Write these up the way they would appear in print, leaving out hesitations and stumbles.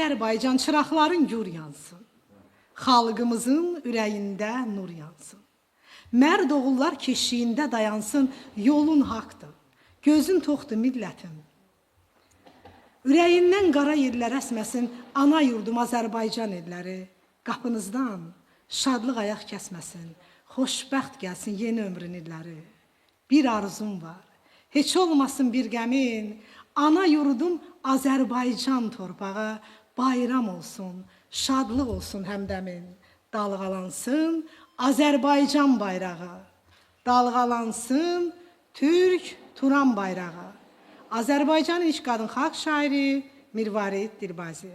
Azərbaycan çıraqların gür yansın. Xalqımızın ürəyində nur yansın. Mərd oğullar keşiyində dayansın, yolun haqdır. Gözün toxdur millətim. Ürəyindən qara yerlər əsməsin, ana yurdum Azərbaycan elləri. Qapınızdan şadlıq ayaq kəsməsin, xoşbəxt gəlsin yeni ömrün illəri. Bir arzum var, heç olmasın bir qəmin, ana yurdum Azərbaycan torpağı, bayram olsun, şadlıq olsun həmdəmin. Dalğalansın Azərbaycan bayrağı, dalğalansın Türk Turan bayrağı. Azərbaycanın ilk qadın xalq şairi Mirvarid Dilbazi.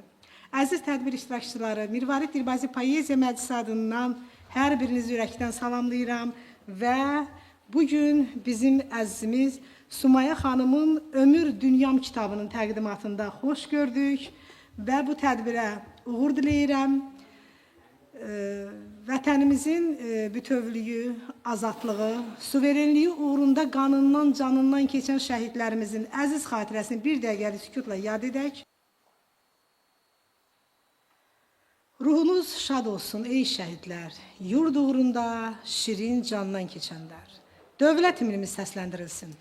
Əziz tədbir iştirakçıları, Mirvarid Dilbazi Poeziya Məclisi adından hər birinizi ürəkdən salamlayıram və bugün bizim əzizimiz Sumaya xanımın Ömür Dünyam kitabının təqdimatında xoş gördük və bu tədbirə uğur diləyirəm. Vətənimizin bütövlüyü, azadlığı, suverenliyi uğrunda qanından, canından keçən şəhidlərimizin əziz xatirəsini bir dəqiqəlik sükutla yad edək. Ruhunuz şad olsun ey şəhidlər, yurd uğrunda şirin candan keçənlər. Dövlət himnimiz səsləndirilsin.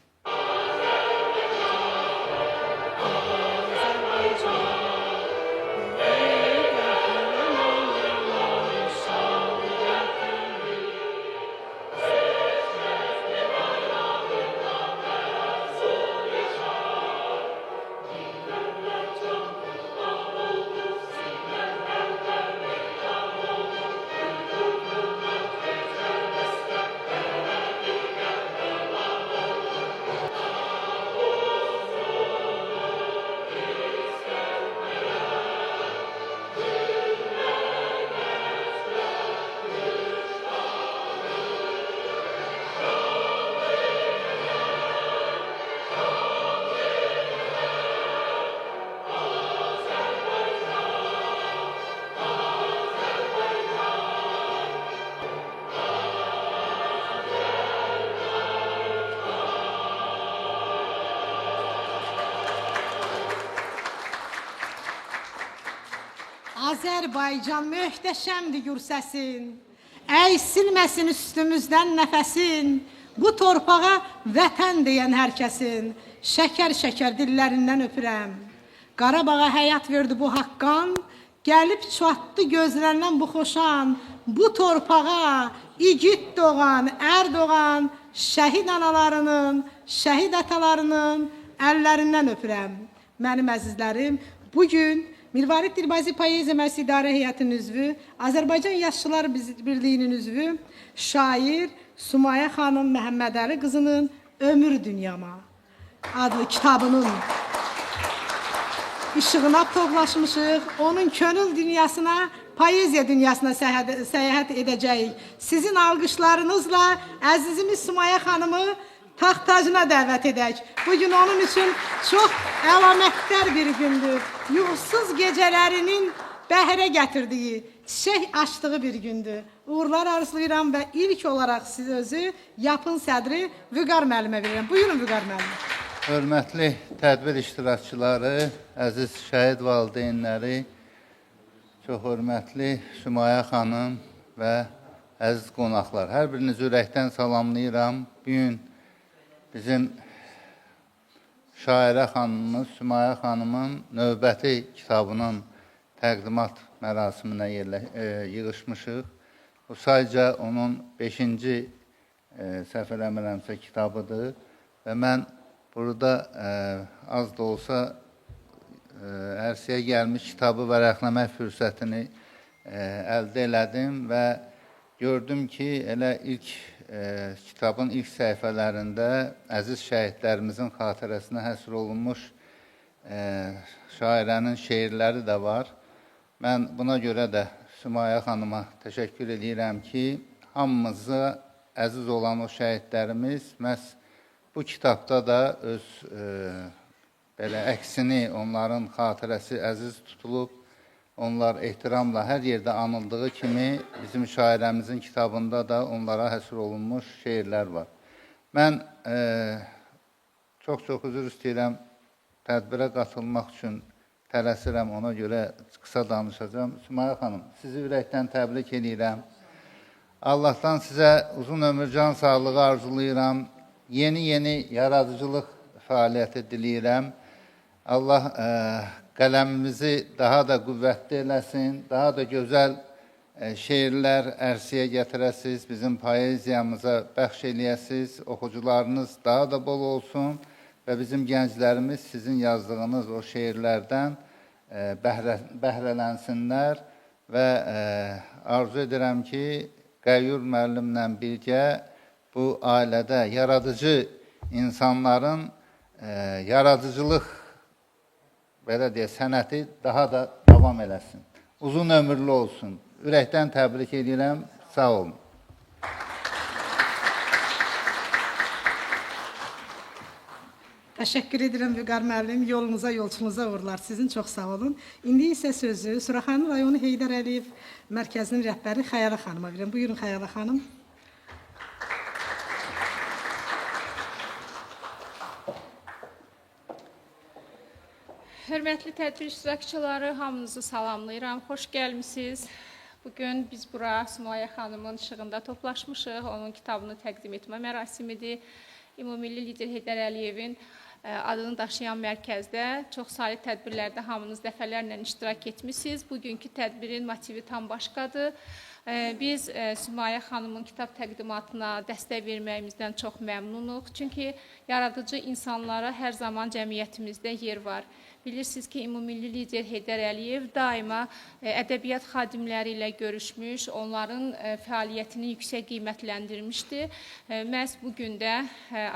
Azərbaycan möhtəşəmdir gür səsin, əysilməsin üstümüzdən nəfəsin, bu torpağa vətən deyən hər kəsin, şəkər-şəkər dillərindən öpürəm. Qarabağa həyat verdi bu haqqan, gəlib çatdı gözlərindən bu xoşan, bu torpağa igid doğan, ər doğan, şəhid analarının, şəhid atalarının əllərindən öpürəm. Mənim əzizlərim, bugün Mirvarid Dilbazi Poeziya Məclisi İdarə Heyətinin üzvü, Azərbaycan Yazıçılar Birliyinin üzvü, şair Sumaya xanım Məhəmmədəli qızının Ömür Dünyama adlı kitabının işığına toxlaşmışıq. Onun könül dünyasına, poeziya dünyasına səyahət edəcəyik. Sizin alqışlarınızla əzizimiz Sumaya xanımı taxt tacına dəvət edək. Bugün onun üçün çox əlamətdar bir gündür. Yuxusuz gecələrinin bəhrə gətirdiyi, çiçək açdığı bir gündür. Uğurlar arzulayıram və ilk olaraq siz özü yapın sədri Vüqar müəllimə verirəm. Buyurun Vüqar müəllim. Hörmətli tədbir iştirakçıları, əziz şəhid valideynləri, çox hörmətli Sumaya xanım və əziz qonaqlar. Hər birinizi ürəkdən salamlayıram. Bugün bizim şairə xanımımız Sumaya xanımın növbəti kitabının təqdimat mərasiminə yığışmışıq. Bu sadəcə onun 5-ci səhv eləmirəmsə kitabıdır və mən burada az da olsa ərsəyə gəlmiş kitabı vərəqləmək fürsətini əldə elədim və gördüm ki, elə ilk kitabın ilk səhifələrində əziz şəhidlərimizin xatirəsinə həsr olunmuş şairənin şeirləri də var. Mən buna görə də Sumaya xanıma təşəkkür edirəm ki, hamımıza əziz olan o şəhidlərimiz məhz bu kitabda da öz əksini, onların xatirəsi əziz tutulub, onlar ehtiramla hər yerdə anıldığı kimi bizim şairəmizin kitabında da onlara həsr olunmuş şeirlər var. Mən çox üzr istəyirəm tədbirə qatılmaq üçün tələsirəm, ona görə qısa danışacağım. Sümaya xanım, sizi ürəkdən təbrik edirəm. Allahdan sizə uzun ömür, can sağlığı arzulayıram. Yeni yaradıcılıq fəaliyyəti diləyirəm. Allah qələmimizi daha da qüvvətli eləsin, daha da gözəl şeirlər ərsəyə gətirəsiz, bizim poeziyamıza bəxş eləyəsiz, oxucularınız daha da bol olsun və bizim gənclərimiz sizin yazdığınız o şeirlərdən bəhrələnsinlər və arzu edirəm ki, Qəyyur müəllimlə birgə bu ailədə yaradıcı insanların yaradıcılıq belə deyə sənəti daha da davam eləsin. Uzun ömürlü olsun. Ürəkdən təbrik edirəm. Sağ olun. Təşəkkür edirəm Vüqar müəllim. Yolunuza, yolçunuza uğurlar. Sizin çox sağ olun. İndi isə sözü Suraxanı rayonu Heydər Əliyev mərkəzinin rəhbəri Xəyalə xanıma verirəm. Buyurun Xəyalə xanım. Hörmətli tədbir iştirakçıları, hamınızı salamlayıram. Xoş gəlmisiniz. Bugün biz bura Sümaya xanımın işığında toplaşmışıq. Onun kitabını təqdim etmə mərasimidir. Ümumilli lider Heydər Əliyevin adını daşıyan mərkəzdə çox saylı tədbirlərdə hamınız dəfələrlə iştirak etmişsiniz. Bugünkü tədbirin motivi tam başqadır. Biz Sümaya xanımın kitab təqdimatına dəstək verməyimizdən çox məmnunuq. Çünki yaradıcı insanlara hər zaman cəmiyyətimizdə yer var. Bilirsiniz ki, Ümumilli lider Heydər Əliyev daima ədəbiyyat xadimləri ilə görüşmüş, onların fəaliyyətini yüksək qiymətləndirmişdir. Məhz bugün də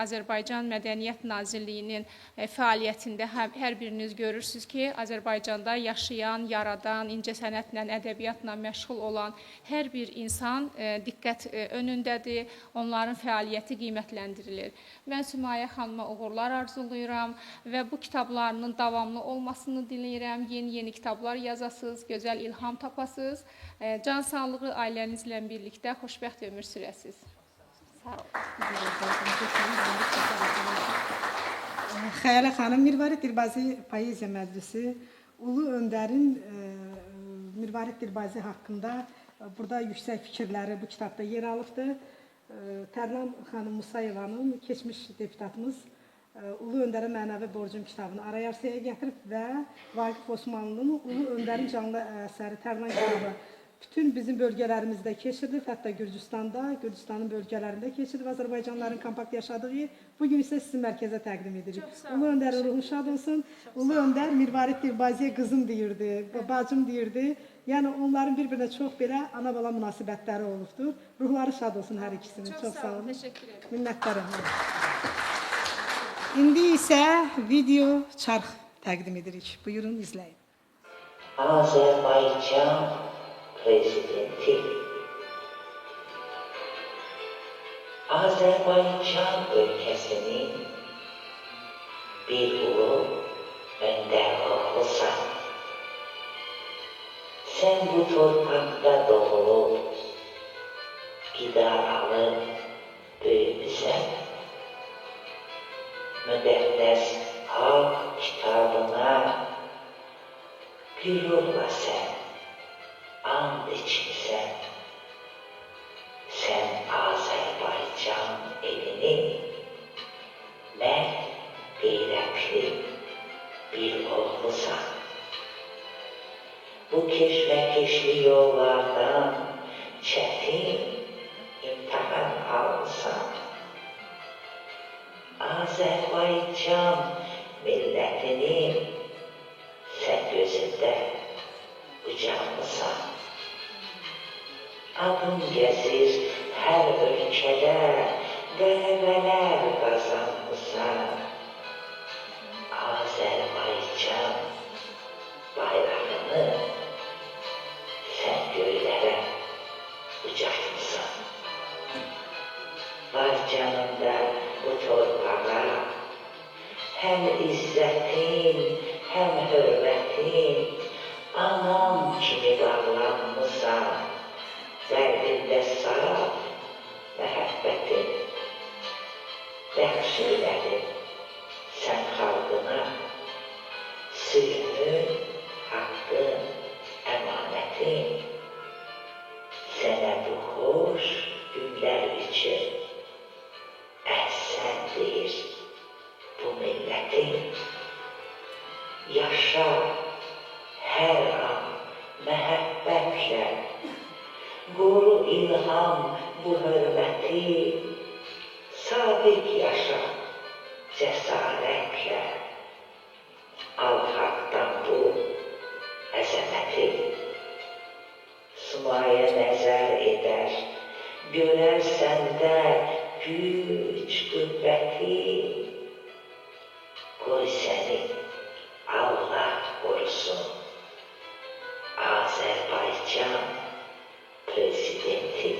Azərbaycan Mədəniyyət Nazirliyinin fəaliyyətində hər biriniz görürsünüz ki, Azərbaycanda yaşayan, yaradan, incəsənətlə, ədəbiyyatla məşğul olan hər bir insan diqqət önündədir, onların fəaliyyəti qiymətləndirilir. Mən Sümaya xanıma uğurlar arzulayıram və bu kitablarının davamlı olmasını diləyirəm. Yeni kitablar yazasınız, gözəl ilham tapasınız. Can sağlığı ailənizlə birlikdə xoşbəxt ömür sürəsiniz. Sağ olun. Xəyalə xanım, Mirvarid Dilbazi Poeziya Məclisi Ulu Öndərin Mirvarid Dilbazi haqqında burada yüksək fikirləri bu kitabda yer alıbdır. Tərlan xanım Musayevanın, keçmiş deputatımız, Ulu Öndərə mənəvi borcum kitabını arayarsıya gətirib və Vaqif Osmanlının Ulu Öndərin canlı əsəri Tərlan kitabı bütün bizim bölgələrimizdə keçirilib, hətta Gürcüstanın bölgələrində keçirilib, Azərbaycanlıların kompakt yaşadığı yer. Bugün isə sizin mərkəzə təqdim edirik. Ulu Öndərin ruhu şad olsun. Ulu Öndər Mirvarid Dilbaziyə qızım deyirdi, bacım deyirdi. Yəni onların bir-birinə çox belə ana-bala münasibətləri olubdur. Ruhları şad olsun hər ikisinin. Çox sağ olun. Təşəkkür ederim. Minnətdarım. İndi isə video çarx təqdim edirik. Buyurun, izləyin. Azərbaycan Prezidenti Azərbaycan ölkəsinin bir ulu öndər oğlusan. Sən bu torpaqda doğulub, qida alıb böyümüsən. Müqəddəs haqq kitabına gül olma sən, and içmisən. Sən Azərbaycan elinin mərd, qeyrətli bir oğlusan. Bu keşməkeşli yollardan çətin imtahan alsan. Azərbaycan millətinin sən gözündə ucalmısan. Adın gəzir hər ölkədə, qələbələr qazanmısan. Azərbaycan bayrağını sən göylərə ucaltmısan. Var canında bu torpağa həm izzətin, həm hörmətin, anam kimi bağlanmısan. Qəlbində saf məhəbbətin bəxş elədin sən xalqına, suyunu yaşa hər an məhəbbətlə, qoru ilham bu hörməti, sadiq yaşa cəsarətlə, al haqdan bu əzəməti. Sumaya nəzər edər, görər səndə güc, qüvvəti, qoy səni Allah qorusun. Azərbaycan prezidenti.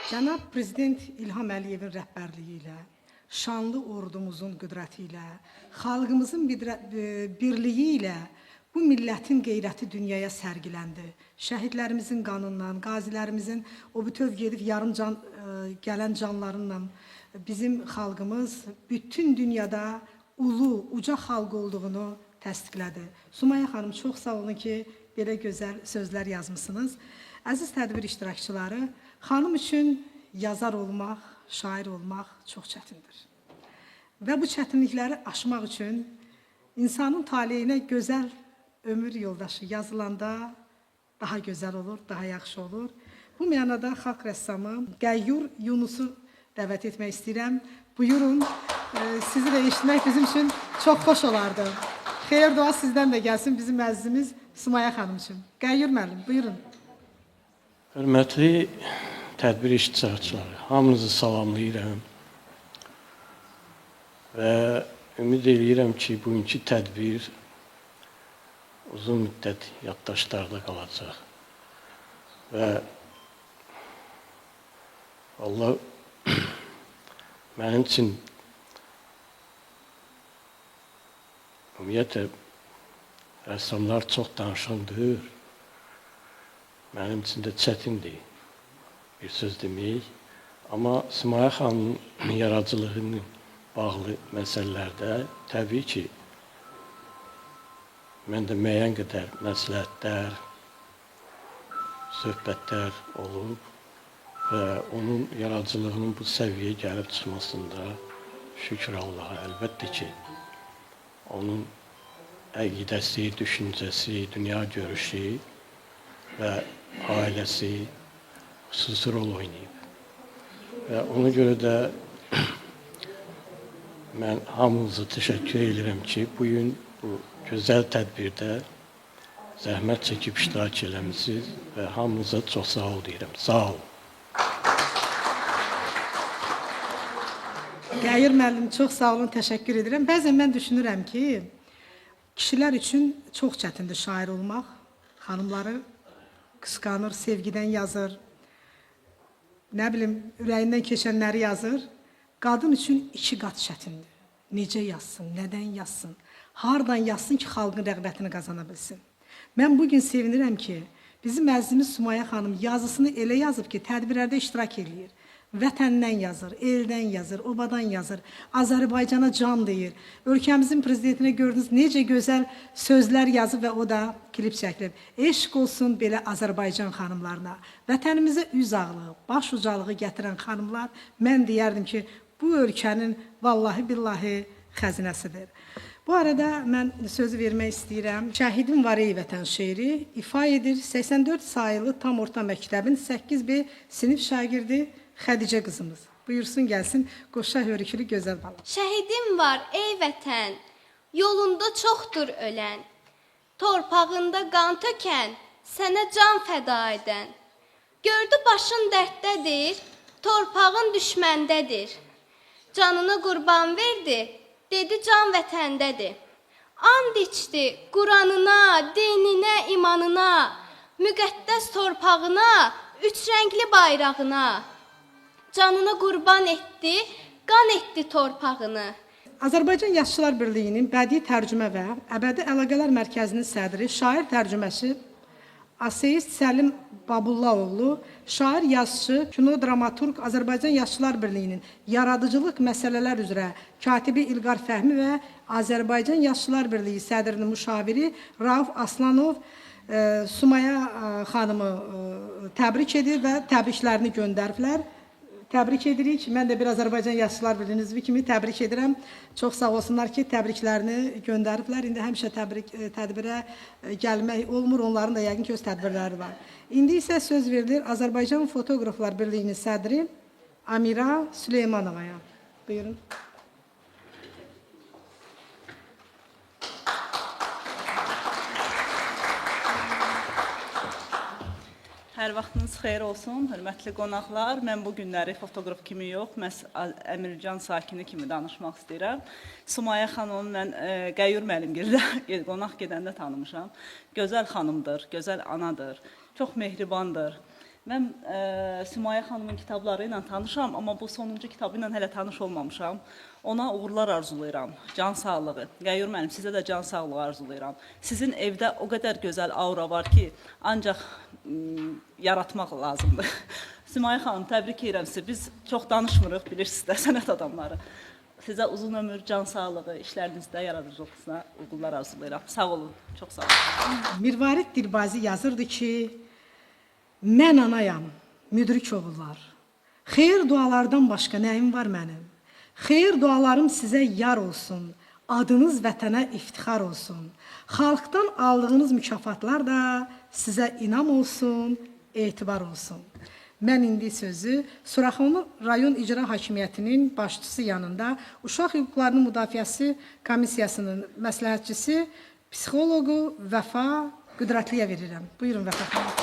Cənab Prezident İlham Əliyevin rəhbərliyi ilə, şanlı ordumuzun qüdrəti ilə, xalqımızın birliyi ilə bu millətin qeyrəti dünyaya sərgiləndi. Şəhidlərimizin qanından, qazilərimizin o bütöv gedib yarım can gələn canlarından bizim xalqımız bütün dünyada ulu, uca xalq olduğunu təsdiqlədi. Sumaya xanım, çox sağ olun ki, belə gözəl sözlər yazmışsınız. Əziz tədbir iştirakçıları, xanım üçün yazar olmaq, şair olmaq çox çətindir. Və bu çətinlikləri aşmaq üçün insanın taleyinə gözəl ömür yoldaşı yazılanda daha gözəl olur, daha yaxşı olur. Bu mənada xalq rəssamı Qəyyur Yunusu dəvət etmək istəyirəm. Buyurun, sizi də eşitmək bizim üçün çox xoş olardı. Xeyir dua sizdən də gəlsin bizim əzizimiz Sumaya xanım üçün. Qəyyur müəllim, buyurun. Hörmətli tədbir iştirakçıları, hamınızı salamlayıram və ümid edirəm ki, bugünkü tədbir uzun müddət yaddaşlarda qalacaq və Allah mənim üçün ümumiyyətlə rəssamlar çox danışandır. Mənim üçün də çətindir bir söz demək. Amma Sumaya xanımın yaradıcılığının bağlı məsələlərdə təbii ki, mən də müəyyən qədər məsləhətlər, söhbətlər olub və onun yaradıcılığının bu səviyyəyə gəlib çıxmasında şükür Allaha. Əlbəttə ki, onun əqidəsi, düşüncəsi, dünya görüşü və ailəsi xüsusi rol oynayıb. Və ona görə də mən hamınıza təşəkkür edirəm ki, bugün bu gözəl tədbirdə zəhmət çəkib iştirak eləmişsiniz və hamınıza çox sağ ol deyirəm. Sağ olun. Qəyyur müəllim, çox sağ olun, təşəkkür edirəm. Bəzən mən düşünürəm ki, kişilər üçün çox çətindir şair olmaq. Xanımları qısqanır, sevgidən yazır, nə bilim, ürəyindən keçənləri yazır. Qadın üçün 2 qat çətindir. Necə yazsın, nədən yazsın, hardan yazsın ki, xalqın rəğbətini qazana bilsin. Mən bugün sevinirəm ki, bizim əzizimiz Sumaya xanım yazısını elə yazıb ki, tədbirlərdə iştirak edir. Vətəndən yazır, eldən yazır, obadan yazır, Azərbaycana can deyir. Ölkəmizin prezidentinə gördünüz, necə gözəl sözlər yazıb və o da klip çəkilib. Eşq olsun belə Azərbaycan xanımlarına. Vətənimizə üz ağlığı, baş ucalığı gətirən xanımlar, mən deyərdim ki, bu ölkənin vallahi billahi xəzinəsidir. Bu arada mən sözü vermək istəyirəm. Şəhidim var ey vətən şeiri ifa edir 84 sayılı tam orta məktəbin 8B sinif şagirdi Xədicə qızımız. Buyursun gəlsin, qoşa hörükülü gözəl bala. Şəhidim var ey vətən, yolunda çoxdur ölən, torpağında qan tökən, sənə can fəda edən. Gördü başın dərddədir, torpağın düşməndədir. Canını qurban verdi, dedi can vətəndədir. And içdi Quranına, dininə, imanına, müqəddəs torpağına, 3 rəngli bayrağına. Canını qurban etdi, qan etdi torpağını. Azərbaycan Yazıçılar Birliyinin bədii tərcümə və əbədi əlaqələr mərkəzinin sədri, şair tərcüməsi Aseist Səlim Babullaoğlu, şair, yazıcı, kino, dramaturq, Azərbaycan Yazıçılar Birliyinin yaradıcılıq məsələlər üzrə katibi İlqar Fəhmi və Azərbaycan Yazıçılar Birliyi sədrinin müşaviri Rauf Aslanov Sumaya xanımı təbrik edir və təbriklərini göndəriblər. Təbrik edirik. Mən də bir Azərbaycan Yaşlılar Birliyinin üzvü kimi təbrik edirəm. Çox sağ olsunlar ki, təbriklərini göndəriblər. İndi həmişə tədbirə gəlmək olmur. Onların da yəqin ki, öz tədbirləri var. İndi isə söz verilir Azərbaycan Fotoqraflar Birliyinin sədri Amira Süleymanovaya. Buyurun. Hər vaxtınız xeyir olsun, hörmətli qonaqlar. Mən bu günləri fotoqraf kimi yox, məhz Əmircan sakini kimi danışmaq istəyirəm. Sumaya xanımı mən Qəyyur müəllimgildə qonaq gedəndə tanımışam. Gözəl xanımdır, gözəl anadır, çox mehribandır. Mən Sumaya xanımın kitabları ilə tanışam, amma bu sonuncu kitabı ilə hələ tanış olmamışam. Ona uğurlar arzulayıram, can sağlığı. Qəyyur müəllim, sizə də can sağlığı arzulayıram. Sizin evdə o qədər gözəl aura var ki, ancaq yaratmaq lazımdır. Sumaya xanım, təbrik edirəm sizi. Biz çox danışmırıq, bilirsiniz də, sənət adamları. Sizə uzun ömür, can sağlığı, işlərinizdə yaradıcılığınızda uğurlar arzulayıram. Sağ olun, çox sağ olun. Mirvarid Dilbazi yazırdı ki, mən anayam, müdrik oğullar. Xeyir dualardan başqa nəyim var mənim? Xeyir dualarım sizə yar olsun, adınız vətənə iftixar olsun. Xalqdan aldığınız mükafatlar da sizə inam olsun, etibar olsun. Mən indi sözü Suraxanı rayon icra hakimiyyətinin başçısı yanında Uşaq Hüquqlarının Müdafiəsi Komissiyasının məsləhətçisi, psixoloqu Vəfa Qüdrətliyə verirəm. Buyurun Vəfa xanım.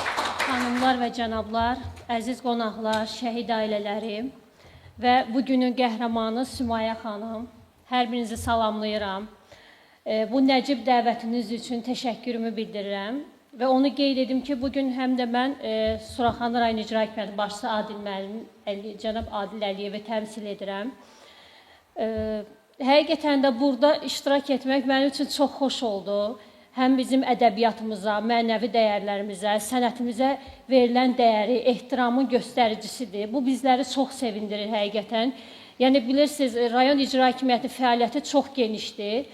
Xanımlar və cənablar, əziz qonaqlar, şəhid ailələri və bugünün qəhrəmanı Sumaya xanım, hər birinizi salamlayıram. Bu nəcib dəvətiniz üçün təşəkkürümü bildirirəm və onu qeyd edim ki, bugün həm də mən Suraxanı rayon icra hakimiyyəti başçısı Adil müəllim, cənab Adil Əliyevi təmsil edirəm. Həqiqətən də burada iştirak etmək mənim üçün çox xoş oldu. Həm bizim ədəbiyyatımıza, mənəvi dəyərlərimizə, sənətimizə verilən dəyəri, ehtiramın göstəricisidir. Bu bizləri çox sevindirir həqiqətən. Yəni bilirsiniz, rayon icra hakimiyyəti fəaliyyəti çox genişdir.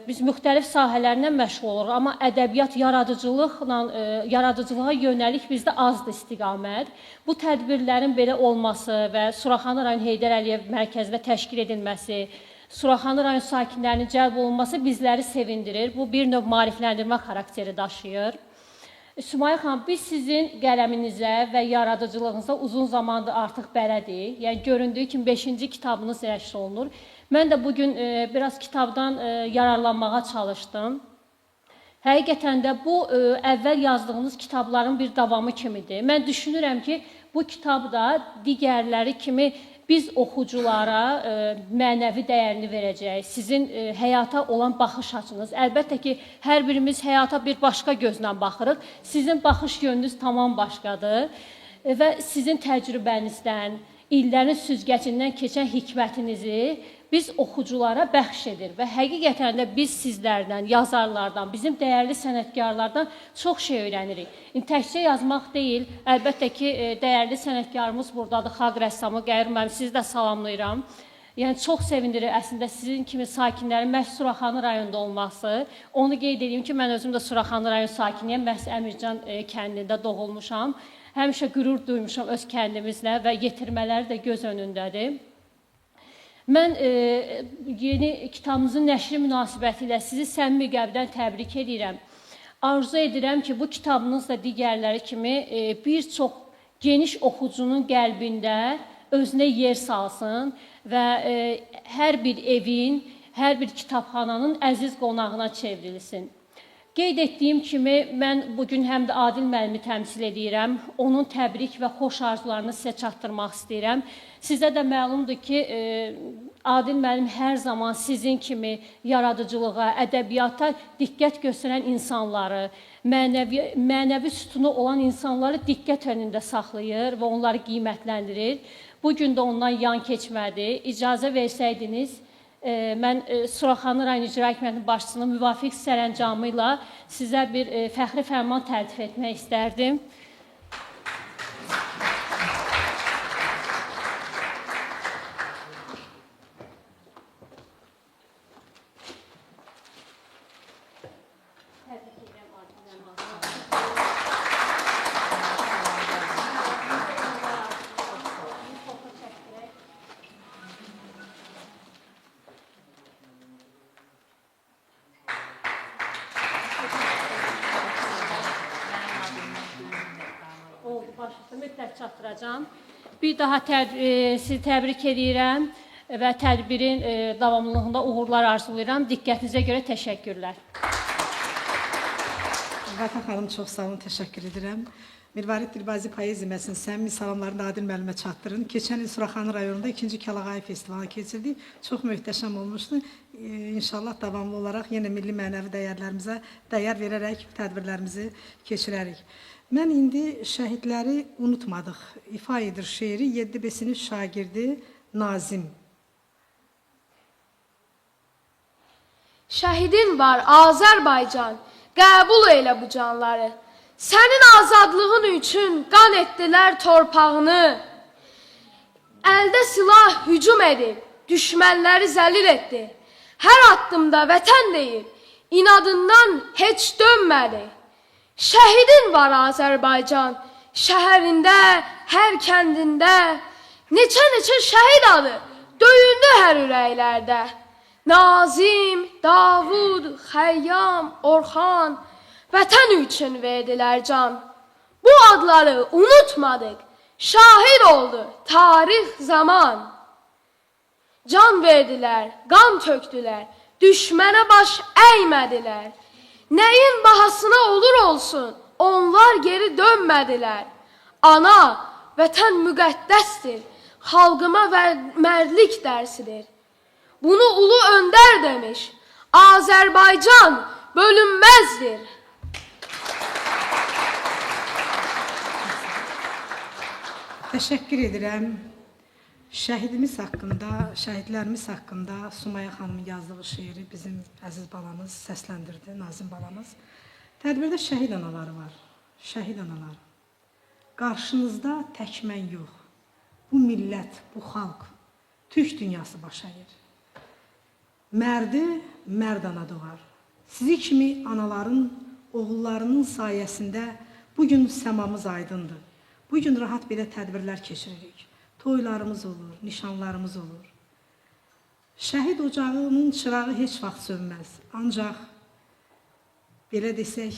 Biz müxtəlif sahələrlə məşğul oluruq, amma ədəbiyyat yaradıcılığa yönəlik bizdə azdır istiqamət. Bu tədbirlərin belə olması və Suraxanı rayon Heydər Əliyev mərkəzində təşkil edilməsi, Suraxanı rayon sakinlərinin cəlb olunması bizləri sevindirir. Bu bir növ maarifləndirmə xarakteri daşıyır. Sumaya xanım, biz sizin qələminizə və yaradıcılığınıza uzun zamandır artıq bələdik. Yəni göründüyü kimi 5-ci kitabınız nəşr olunur. Mən də bugün biraz kitabdan yararlanmağa çalışdım. Həqiqətən də bu əvvəl yazdığınız kitabların bir davamı kimidir. Mən düşünürəm ki, bu kitab da digərləri kimi biz oxuculara mənəvi dəyərini verəcək, sizin həyata olan baxış açınız. Əlbəttə ki, hər birimiz həyata bir başqa gözlə baxırıq. Sizin baxış yönünüz tamam başqadır və sizin təcrübənizdən, illərin süzgəcindən keçən hikmətinizi biz oxuculara bəxş edir və həqiqətən də biz sizlərdən, yazarlardan, bizim dəyərli sənətkarlardan çox şey öyrənirik. Təkcə yazmaq deyil, əlbəttə ki, dəyərli sənətkarımız buradadır, xalq rəssamı Qəyyur müəllim, sizi də salamlayıram. Yəni çox sevindirir əslində sizin kimi sakinlərin məhz Suraxanı rayonunda olması. Onu qeyd edeyim ki, mən özüm də Suraxanı rayon sakiniyəm, məhz Əmircan kəndində doğulmuşam. Həmişə qürur duymuşam öz kəndimizlə və yetirmələri də göz önündədir. Mən yeni kitabımızın nəşri münasibəti ilə sizi səmimi qəlbdən təbrik edirəm. Arzu edirəm ki, bu kitabınız da digərləri kimi bir çox geniş oxucunun qəlbində özünə yer salsın və hər bir evin, hər bir kitabxananın əziz qonağına çevrilsin. Qeyd etdiyim kimi, mən bugün həm də Adil müəllimi təmsil edirəm. Onun təbrik və xoş arzularını sizə çatdırmaq istəyirəm. Sizə də məlumdur ki, Adil müəllim hər zaman sizin kimi yaradıcılığa, ədəbiyyata diqqət göstərən insanları, mənəvi sütunu olan insanları diqqət önündə saxlayır və onları qiymətləndirir. Bugün də ondan yan keçmədi. İcazə versəydiniz, mən Suraxanı rayon icra hakimiyyətinin başçısının müvafiq sərəncamı ilə sizə bir fəxri fərman təltif etmək istərdim. Təbrik edirəm Adil müəllim. mütləq çatdıracağam. Bir daha sizi təbrik edirəm və tədbirin davamlılığında uğurlar arzulayıram. Diqqətinizə görə təşəkkürlər. Vəfa xanım, çox sağ olun, təşəkkür edirəm. Mirvarid Dilbazi Poeziya Məclisinin səmimi salamlarını Adil müəllimə çatdırın. Keçən il Suraxanı rayonunda 2-ci Kəlağayı festivalı keçirdik. Çox möhtəşəm olmuşdu. İnşallah davamlı olaraq yenə milli mənəvi dəyərlərimizə dəyər verərək tədbirlərimizi keçirərik. Mən indi şəhidləri unutmadıq. İfa edir şeiri 7B sinif şagirdi Nazim. Şəhidin var Azərbaycan, qəbul elə bu canları. Sənin azadlığın üçün qan etdilər torpağını. Əldə silah hücum edib, düşmənləri zəlil etdi. Hər addımda vətən deyib, inadından heç dönmədi. Şəhidin var Azərbaycan, şəhərində, hər kəndində. Neçə şəhid adı döyündü hər ürəklərdə. Nazim, Davud, Xəyyam, Orxan vətən üçün verdilər can. Bu adları unutmadık, şahid oldu tarix zaman. Can verdilər, qan tökdülər, düşmənə baş əymədilər. Nəyin bahasına olur olsun, onlar geri dönmədilər. Ana, vətən müqəddəsdir, xalqıma mərdlik dərsidir. Bunu ulu öndər demiş, Azərbaycan bölünməzdir. Təşəkkür edirəm. Şəhidimiz haqqında, şəhidlərimiz haqqında Sumaya xanımın yazdığı şeiri bizim əziz balamız səsləndirdi, Nazim balamız. Tədbirdə şəhid anaları var, şəhid anaları. Qarşınızda tək mən yox, bu millət, bu xalq, türk dünyası başayır. Mərdi mərd ana doğar. Sizi kimi anaların, oğullarının sayəsində bugün səmamız aydındır. Bugün rahat belə tədbirlər keçiririk. Toylarımız olur, nişanlarımız olur. Şəhid ocağının çırağı heç vaxt sönməz. Ancaq, belə desək,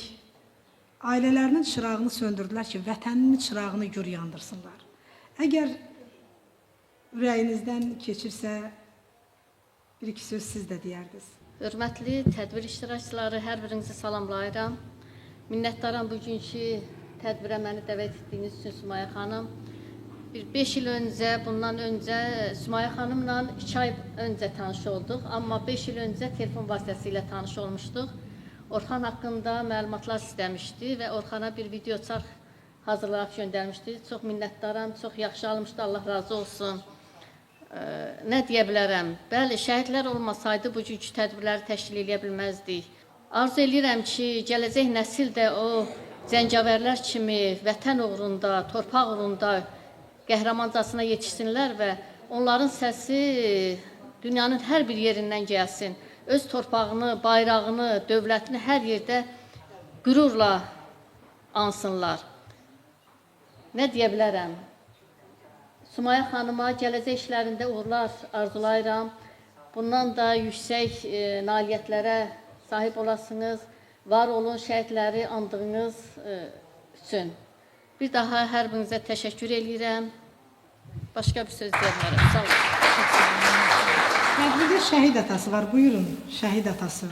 ailələrinin çırağını söndürdülər ki, vətəninin çırağını gür yandırsınlar. Əgər ürəyinizdən keçirsə, bir-iki söz siz də deyərdiniz. Hörmətli tədbir iştirakçıları, hər birinizi salamlayıram. Minnətdaram bugünkü tədbirə məni dəvət etdiyiniz üçün Sumaya xanım. 5 il öncə, bundan öncə Sumaya xanımla 2 ay öncə tanış olduq. Amma 5 il öncə telefon vasitəsilə tanış olmuşduq. Orxan haqqında məlumatlar istəmişdi və Orxana bir video çarx hazırlayıb göndərmişdi. Çox minnətdaram, çox yaxşı almışdı, Allah razı olsun. Nə deyə bilərəm? Bəli, şəhidlər olmasaydı bugünkü tədbirləri təşkil edə bilməzdik. Arzu edirəm ki, gələcək nəsil də o zəncavərlər kimi vətən uğrunda, torpaq uğrunda qəhrəmancasına yetişsinlər və onların səsi dünyanın hər bir yerindən gəlsin. Öz torpağını, bayrağını, dövlətini hər yerdə qürurla ansınlar. Nə deyə bilərəm? Sumaya xanıma gələcək işlərində uğurlar arzulayıram. Bundan da yüksək nailiyyətlərə sahib olasınız. Var olun şəhidləri andığınız üçün. Bir daha hər birinizə təşəkkür edirəm. Başqa bir söz deyirəm. Sağ olun. Tədbirdə şəhid atası var. Buyurun, şəhid atası.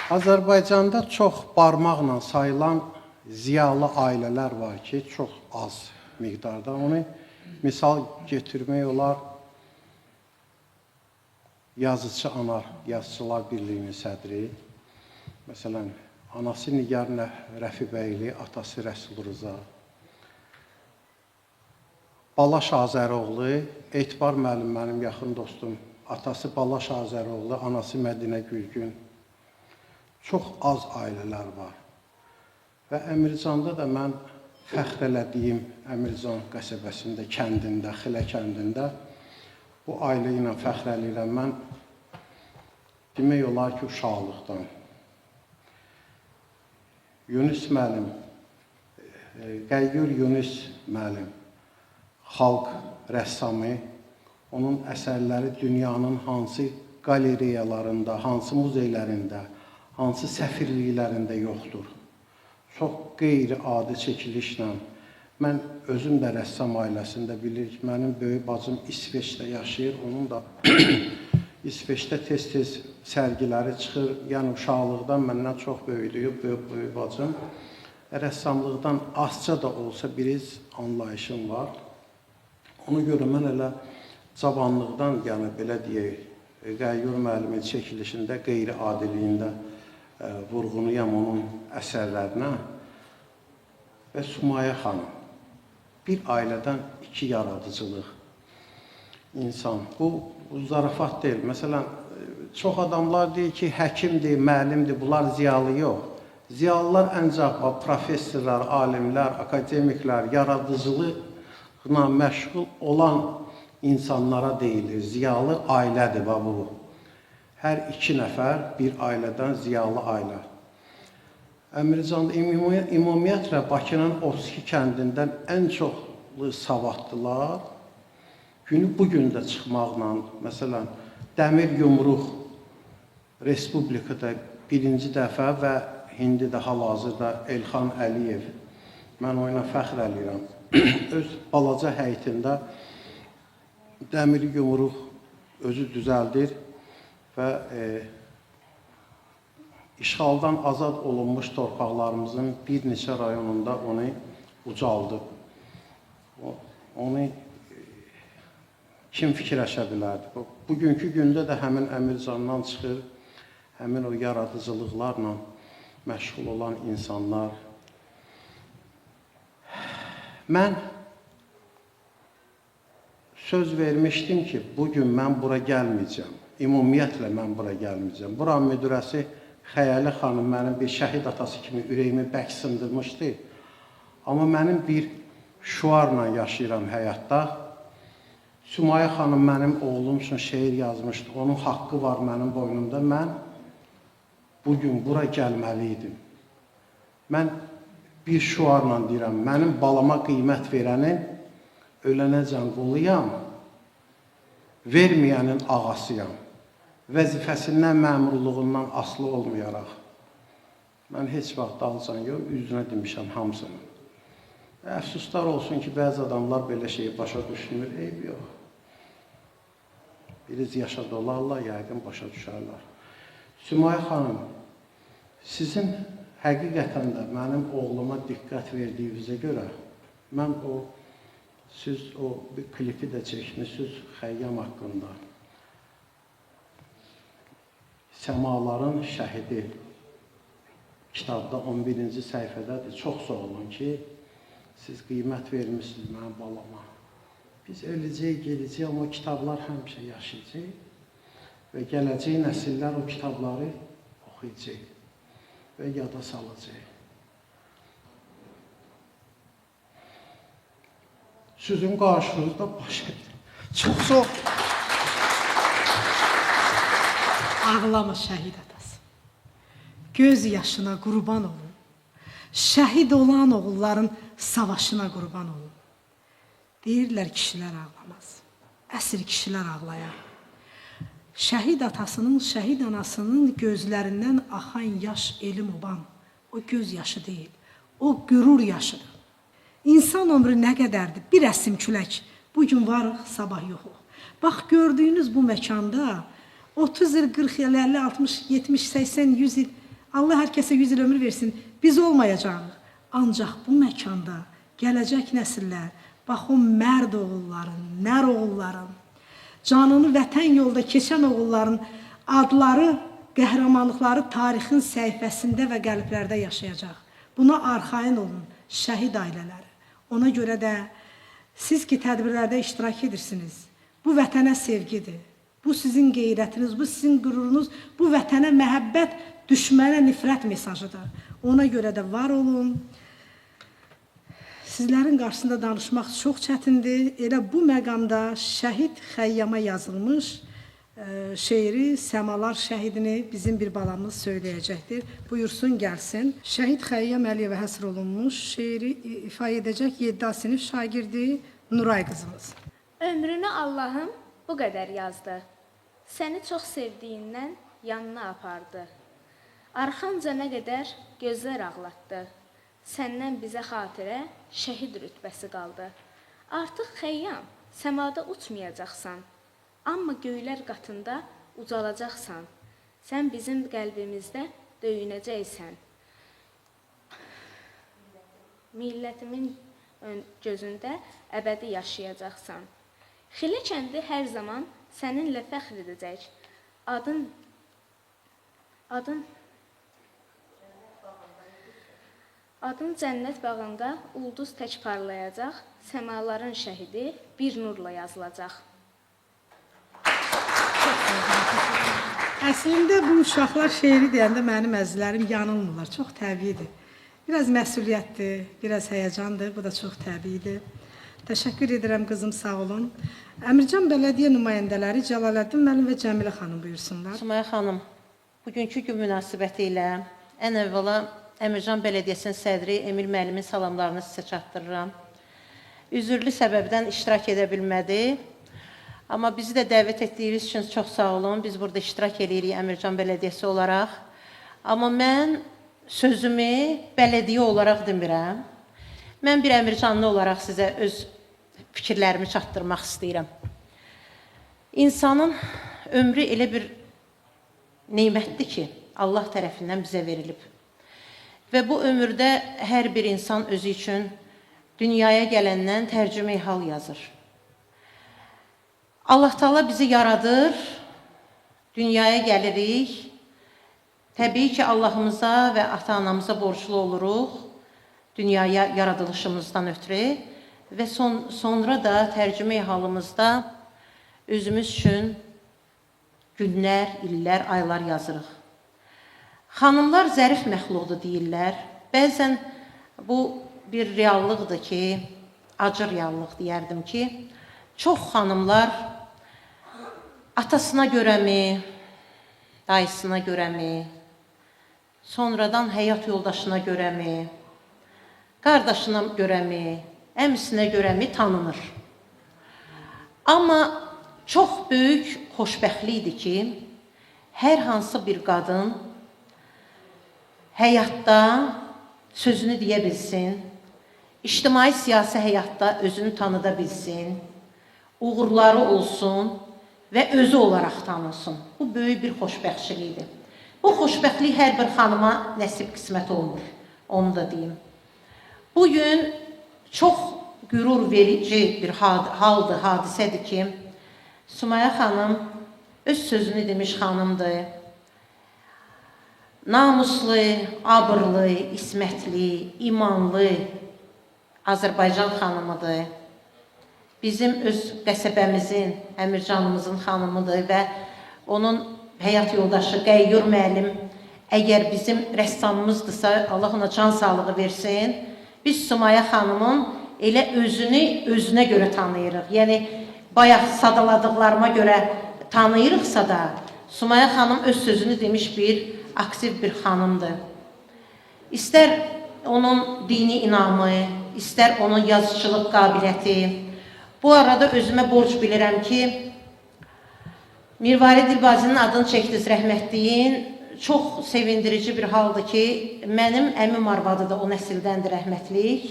Azərbaycanda çox barmaqla sayılan ziyalı ailələr var ki, çox az miqdarda. Onu misal getirmək olar. Yazıcı ana, Yazıçılar Birliyinin sədri. Məsələn, anası Nigar Rəfibəyli, atası Rəsul Rıza. Balaş Azəroğlu, Etibar müəllim mənim yaxın dostum. Atası Balaş Azəroğlu, anası Mədinə Gülgün. Çox az ailələr var. Və Əmircanda da mən fəxr elədiyim Əmircan qəsəbəsində, kəndində, Xilə kəndində bu ailə ilə fəxr eləyirəm. Mən demək olar ki, uşaqlıqdan. Yunus müəllim, Qəyyur Yunus müəllim, xalq rəssamı, onun əsərləri dünyanın hansı qaleriyalarında, hansı muzeylərində, hansı səfirliklərində yoxdur. Çox qeyri-adi çəkilişlə Mən özüm də rəssam ailəsində bilirik. Mənim böyük bacım İsveçdə yaşayır. Onun da İsveçdə tez-tez sərgiləri çıxır. Yəni uşaqlıqdan məndən çox böyüdüyü böyük bacım. Rəssamlıqdan azca da olsa bir anlayışım var. Ona görə mən elə cavanlıqdan, yəni belə deyək, Qəyyur müəllimin çəkilişində, qeyri-adiliyində vurğunuyam onun əsərlərinə və Sumaya xanım. Bir ailədən iki yaradıcılıq insan. Bu zarafat deyil. Məsələn, çox adamlar deyir ki, həkimdir, müəllimdir, bunlar ziyalı yox. Ziyalılar ancaq professorlar, alimlər, akademiklər, yaradıcılıqla məşğul olan insanlara deyilir. Ziyalı ailədir bu. Hər iki nəfər bir ailədən ziyalı ailə. Əmircan, ümumiyyətlə Bakının 32 kəndindən ən çoxlu savadlılar günü bugün də çıxmaqla, məsələn, Dəmir Yumruq Respublikada birinci dəfə və indi də hal-hazırda Elxan Əliyev, mən oyuna fəxr eləyirəm, öz balaca həyətində Dəmir Yumruq özü düzəldir və işğaldan azad olunmuş torpaqlarımızın bir neçə rayonunda onu ucaldıb. Onu kim fikirləşə bilərdi? Bugünkü gündə də həmin Əmircandan çıxır, həmin o yaradıcılıqlarla məşğul olan insanlar. Mən söz vermişdim ki, bugün mən bura gəlməyəcəm. Ümumiyyətlə mən bura gəlməyəcəm. Buranın müdürəsi Xəyali xanım mənim bir şəhid atası kimi ürəyimi bərk sındırmışdı. Amma mənim bir şuarla yaşayıram həyatda. Sumaya xanım mənim oğlum üçün şeir yazmışdı. Onun haqqı var mənim boynumda. Mən bugün bura gəlməliydim. Mən bir şuarla deyirəm, mənim balama qiymət verənin ölənəcən quluyam, verməyənin ağasıyam. Vəzifəsindən, məmurluğundan asılı olmayaraq. Mən heç vaxt dalcan yox, üzünə demişəm hamısını. Əfsuslar olsun ki, bəzi adamlar belə şeyi başa düşünmür, eyb yox. Biriz yaşa dolarlar, yəqin başa düşərlər. Sümaya xanım, sizin həqiqətən də mənim oğluma diqqət verdiyinizə görə, mən siz bir klipi də çəkmişsiniz Xəyyam haqqında. Səmaların şəhidi kitabda 11-ci səhifədədir. Çox sağ olun ki, siz qiymət vermişsiniz mənim balama. Biz öləcəyik, gedəcəyik, amma o kitablar həmişə yaşayacaq və gələcək nəsillər o kitabları oxuyacaq və yada salacaq. Sizin qarşınızda baş edir. Çox sağ olun. Ağlama şəhid atası. Göz yaşına qurban olun. Şəhid olan oğulların savaşına qurban olun. Deyirlər kişilər ağlamaz. Əsl kişilər ağlayar. Şəhid atasının, şəhid anasının gözlərindən axan yaş elim oban. O göz yaşı deyil. O qürur yaşıdır. İnsan ömrü nə qədərdir? Bir əsim külək. Bugün varıq, sabah yoxuq. Bax, gördüyünüz bu məkanda 30 il, 40 il, 50, 60, 70, 80, 100 il, Allah hər kəsə 100 il ömür versin, biz olmayacağıq. Ancaq bu məkanda gələcək nəsillər, bax o mərd oğulların, nər oğulların, canını vətən yolda keçən oğulların adları, qəhrəmanlıqları tarixin səhifəsində və qəlblərdə yaşayacaq. Buna arxayın olun, şəhid ailələri. Ona görə də siz ki, tədbirlərdə iştirak edirsiniz, bu vətənə sevgidir. Bu sizin qeyrətiniz, bu sizin qürurunuz, bu vətənə məhəbbət, düşmənə nifrət mesajıdır. Ona görə də var olun. Sizlərin qarşısında danışmaq çox çətindir. Elə bu məqamda şəhid Xəyyama yazılmış şeiri Səmalar şəhidini bizim bir balamız söyləyəcəkdir. Buyursun, gəlsin. Şəhid Xəyyam Əliyevə həsr olunmuş şeiri ifa edəcək 7 sinif şagirdi Nuray qızımız. Ömrünü Allahım bu qədər yazdı. Səni çox sevdiyindən yanına apardı. Arxanca nə qədər gözlər ağlatdı. Səndən bizə xatirə şəhid rütbəsi qaldı. Artıq xəyyam, səmada uçmayacaqsan, amma göylər qatında ucalacaqsan. Sən bizim qəlbimizdə döyünəcəksən. Millətimin gözündə əbədi yaşayacaqsan. Xilə kəndi hər zaman səninlə fəxr edəcək. Adın cənnət bağında ulduz tək parlayacaq, səmaların şəhidi bir nurla yazılacaq. Əslində bu uşaqlar şeiri deyəndə mənim əzizlərim yanılmırlar. Çox təbiidir. Biraz məsuliyyətdir, biraz həyəcandır. Bu da çox təbiidir. Təşəkkür edirəm qızım, sağ olun. Əmircan Bələdiyyə nümayəndələri Cəlaləddin müəllim və Cəmilə xanım buyursunlar. Sumaya xanım, bugünkü gün münasibəti ilə ən əvvəla Əmircan Bələdiyyəsinin sədri Emil müəllimin salamlarını sizə çatdırıram. Üzürlü səbəbdən iştirak edə bilmədi. Amma bizi də dəvət etdiyiniz üçün çox sağ olun. Biz burada iştirak edirik Əmircan Bələdiyyəsi olaraq. Amma mən sözümü bələdiyyə olaraq demirəm. Mən bir Əmircanlı olaraq sizə öz fikirlərimi çatdırmaq istəyirəm. İnsanın ömrü elə bir neymətdir ki, Allah tərəfindən bizə verilib. Və bu ömürdə hər bir insan özü üçün dünyaya gələndən tərcümə hal yazır. Allah Taala bizi yaradır, dünyaya gəlirik. Təbii ki, Allahımıza və ata-anamıza borclu oluruq, dünyaya yaradılışımızdan ötürü və sonra da tərcümə halımızda özümüz üçün günlər, illər, aylar yazırıq. Xanımlar zərif məxluqdur deyirlər. Bəzən bu bir reallıqdır ki, acı reallıq deyərdim ki, çox xanımlar atasına görəmi, dayısına görəmi, sonradan həyat yoldaşına görəmi, qardaşına görəmi, əmisinə görəmi tanınır. Amma çox böyük xoşbəxtlikdir ki, hər hansı bir qadın həyatda sözünü deyə bilsin, ictimai siyasi həyatda özünü tanıda bilsin, uğurları olsun və özü olaraq tanınsın. Bu böyük bir xoşbəxtçilikdir. Bu xoşbəxtlik hər bir xanıma nəsib qismət olmur, onu da deyim. Bugün çox qürur verici bir haldır, hadisədir ki, Sumaya xanım öz sözünü demiş xanımdır. Namuslu, abırlı, ismətli, imanlı Azərbaycan xanımıdır. Bizim öz qəsəbəmizin, Əmircanımızın xanımıdır və onun həyat yoldaşı Qəyyur müəllim əgər bizim rəssamımızdırsa, Allah ona can sağlığı versin. Biz Sumaya xanımın elə özünü özünə görə tanıyırıq. Yəni, bayaq sadaladıqlarıma görə tanıyırıqsa da, Sumaya xanım öz sözünü demiş bir aktiv bir xanımdır. İstər onun dini inamı, istər onun yazıçılıq qabiliyyəti. Bu arada özümə borc bilirəm ki, Mirvari Dilbazinin adını çəkdiniz rəhmətliyin. Çox sevindirici bir haldır ki, mənim əmim arvadı da o nəsildəndir rəhmətlik.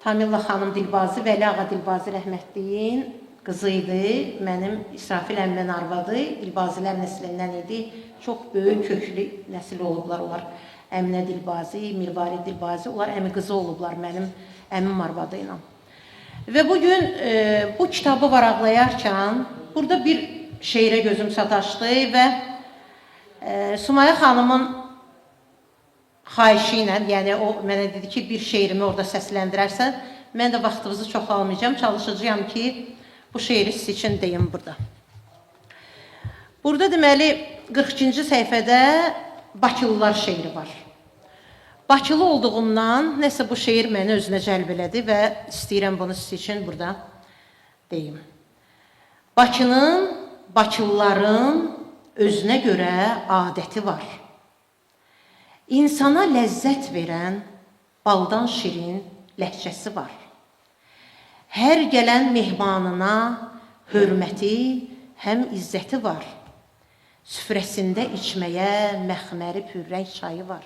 Tamilla xanım Dilbazi, Vəli ağa Dilbazi rəhmətliyin qızı idi. Mənim İsrafil əmmin arvadı Dilbazilər nəslindən idi. Çox böyük köklü nəsil olublar onlar. Əminə Dilbazi, Mirvari Dilbazi, onlar əmi qızı olublar mənim əmim arvadı ilə. Və bugün bu kitabı varaqlayarkən burada bir şeirə gözüm sataşdı və Sumaya xanımın xahişi ilə, yəni o mənə dedi ki, bir şeirimi orada səsləndirərsən, mən də vaxtınızı çox almayacağım, çalışacağım ki, bu şeiri siz üçün deyim burada. Burada deməli 42-ci səhifədə Bakılılar şeiri var. Bakılı olduğumdan nəsə bu şeir məni özünə cəlb elədi və istəyirəm bunu siz üçün burada deyim. Bakının, Bakılıların özünə görə adəti var. İnsana ləzzət verən baldan şirin ləhcəsi var. Hər gələn mehmanına hörməti, həm izzəti var. Süfrəsində içməyə məxməri pürrəng çayı var.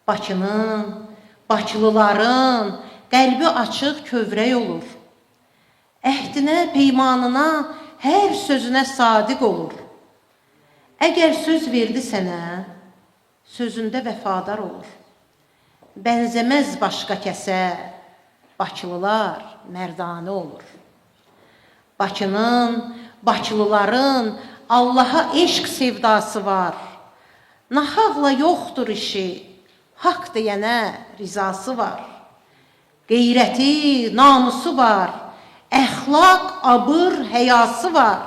Bakının, Bakılıların qəlbi açıq kövrək olur. Əhdinə, peymanına, hər sözünə sadiq olur. Əgər söz verdi sənə, sözündə vəfadar olur. Bənzəməz başqa kəsə, Bakılılar mərdanə olur. Bakının, Bakılıların Allaha eşq sevdası var. Nahaqla yoxdur işi, haqq deyənə rizası var. Qeyrəti, namusu var, əxlaq, abır, həyası var.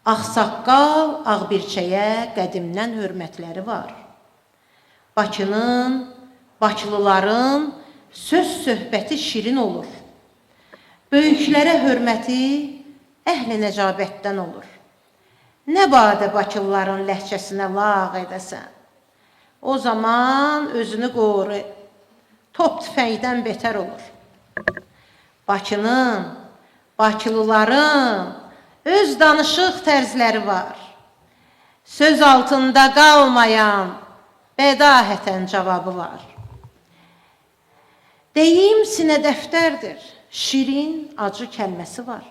Ağsaqqal, ağbirçəyə qədimdən hörmətləri var. Bakının, Bakılıların söz-söhbəti şirin olur. Böyüklərə hörməti əhl-i nəcabətdən olur. Nə badə Bakılıların ləhcəsinə lağ edəsən, o zaman özünü qoru, top tüfəngdən betər olur. Bakının, Bakılıların öz danışıq tərzləri var. Söz altında qalmayan bədahətən cavabı var. Deyim sinə dəftərdir, şirin, acı kəlməsi var.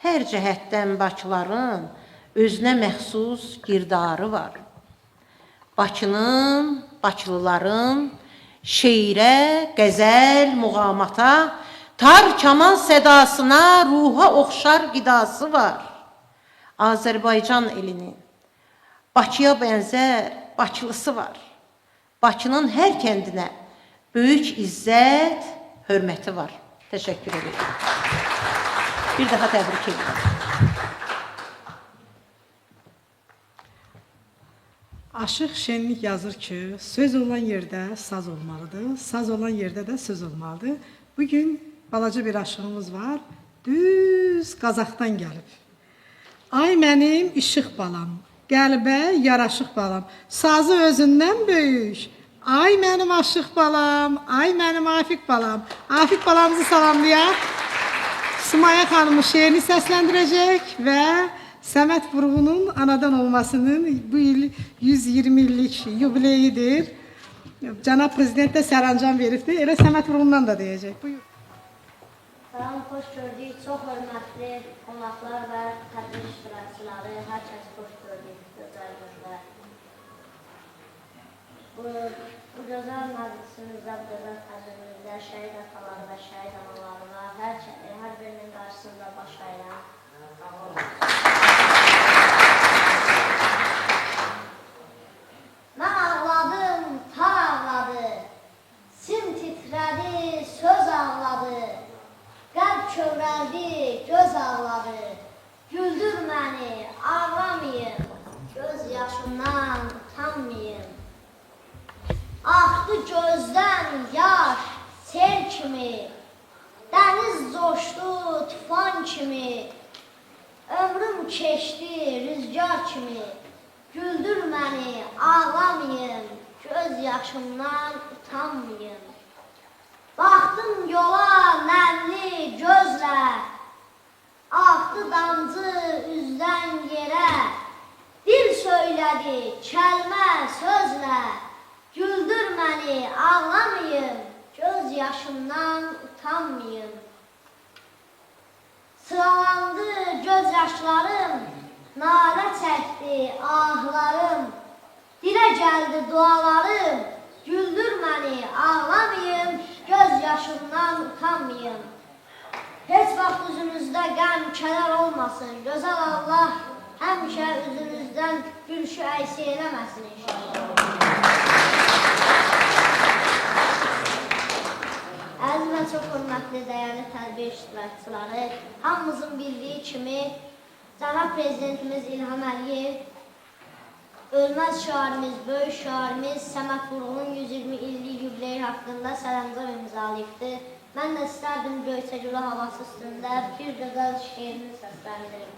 Hər cəhətdən Bakıların özünə məxsus girdarı var. Bakının, Bakılıların şeirə, qəzəl, muğamata, tar kaman sədasına, ruha oxşar qidası var. Azərbaycan elinin Bakıya bənzər Bakılısı var. Bakının hər kəndinə böyük izzət, hörməti var. Təşəkkür edirəm. Bir daha təbrik edirəm. Aşıq Şenlik yazır ki, söz olan yerdə saz olmalıdır, saz olan yerdə də söz olmalıdır. Bugün balaca bir aşığımız var, düz Qazaxdan gəlib. Ay mənim işıq balam, qəlbə yaraşıq balam, sazı özündən böyük. Ay mənim aşıq balam, ay mənim Afiq balam. Afiq balamızı salamlayaq. Sümaya xanımın şeirini səsləndirəcək və Səməd Vurğunun anadan olmasının bu il 120 illik yubileyidir. Cənab Prezident də sərəncam veribdir. Elə Səməd Vurğundan da deyəcək. Buyur. Salam, xoş gördük. Çox hörmətli qonaqlar və tədbir iştirakçıları. Hər kəs xoş gördük. Gözəl gözlər. Bu gözəl məclisimizdə, bu gözəl tədbirimizdə şəhid ataları və şəhid anaları var. Hər birinin qarşısında baş əyiləm. Mən ağladım, tar ağladı, sim titrədi, söz ağladı, qəlb kövrəldi, göz ağladı, güldür məni, ağlamayım, göz yaşımdan utanmayım. Axdı gözdən yaş, sel kimi, dəniz coşdu, tufan kimi, ömrüm keçdi, rüzgar kimi. Güldür məni, ağlamayım, göz yaşımdan utanmayım. Baxdım yola nəmli gözlə, axdı damcı üzdən yerə, dil söylədi kəlmə sözlə, güldür məni, ağlamayım, göz yaşımdan utanmayım. Sıralandı göz yaşlarım, nalə çəkdi ahlarım, dilə gəldi dualarım, güldür məni, ağlamayım, göz yaşımdan utanmayım. Heç vaxt üzünüzdə qəm, kədər olmasın, gözəl Allah həmişə üzünüzdən gülüşü əks eləməsin inşallah. Əziz və çox hörmətli, dəyərli tədbir iştirakçıları, hamımızın bildiyi kimi, Cənab Prezidentimiz İlham Əliyev ölməz şairimiz, böyük şairimiz Səməd Vurğunun 120 illik yubileyi haqqında sərəncam imzalayıbdır. Mən də istərdim Göyçə Gülü havası üstündə bir gözəl şeirini səsləndirim.